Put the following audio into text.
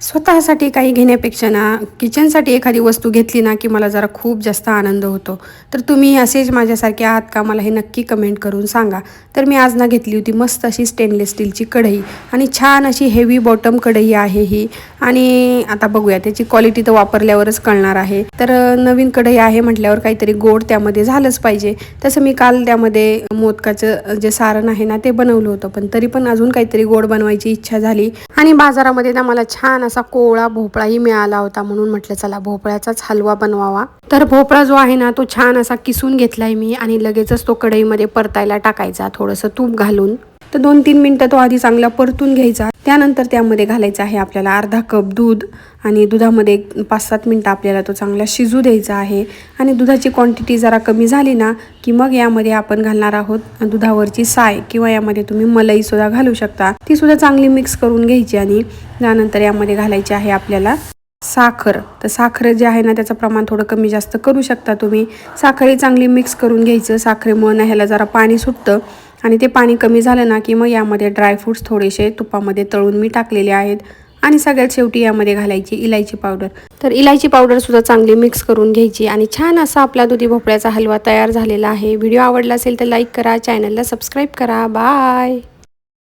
स्वतःसाठी काही घेण्यापेक्षा ना किचनसाठी एखादी वस्तू घेतली ना की मला जरा खूप जास्त आनंद होतो. तर तुम्ही असेच माझ्यासारखे आहात का मला हे नक्की कमेंट करून सांगा. तर मी आज ना घेतली होती मस्त अशी स्टेनलेस स्टीलची कढई आणि छान अशी हेवी बॉटम कढई आहे ही. आणि आता बघूया त्याची क्वालिटी तर वापरल्यावरच कळणार आहे. तर नवीन कढई आहे म्हटल्यावर काहीतरी गोड त्यामध्ये झालंच पाहिजे. तसं मी काल त्यामध्ये मोदकाचं जे सारण आहे ना ते बनवलं होतं, पण तरी पण अजून काहीतरी गोड बनवायची इच्छा झाली. आणि बाजारामध्ये ना मला छान असा कोवळा भोपळाही मिळाला होता, म्हणून म्हटलं चला भोपळ्याचाच हलवा बनवावा. तर भोपळा जो आहे ना तो छान असा किसून घेतलाय मी आणि लगेचच तो कढईमध्ये परतायला टाकायचा थोडंसं तूप घालून. तर 2-3 मिनिटं तो आधी चांगला परतून घ्यायचा. त्यानंतर त्यामध्ये घालायचं आहे आपल्याला अर्धा कप दूध आणि दुधामध्ये 5-7 मिनिटं आपल्याला तो चांगला शिजू द्यायचा आहे. आणि दुधाची क्वांटिटी जरा कमी झाली ना की मग यामध्ये आपण घालणार आहोत दुधावरची साय किंवा यामध्ये तुम्ही मलाई सुद्धा घालू शकता. ती सुद्धा चांगली मिक्स करून घ्यायची आणि त्यानंतर यामध्ये घालायची आहे आपल्याला साखर. तर साखर जे आहे ना त्याचं प्रमाण थोडं कमी जास्त करू शकता तुम्ही. साखर चांगली मिक्स करून घ्यायचं. साखरेमुळे ना ह्याला जरा पाणी सुटतं आणि ते पाणी कमी झालं ना की मग यामध्ये ड्रायफ्रूट्स थोडेसे तुपामध्ये तळून मी टाकलेले आहेत. आणि सगळ्यात शेवटी यामध्ये घालायची इलायची पावडर. तर इलायची पावडर सुद्धा चांगली मिक्स करून घ्यायची आणि छान असा आपला दुधी भोपळ्याचा हलवा तयार झालेला आहे. व्हिडिओ आवडला असेल तर लाईक करा, चॅनलला सबस्क्राईब करा. बाय.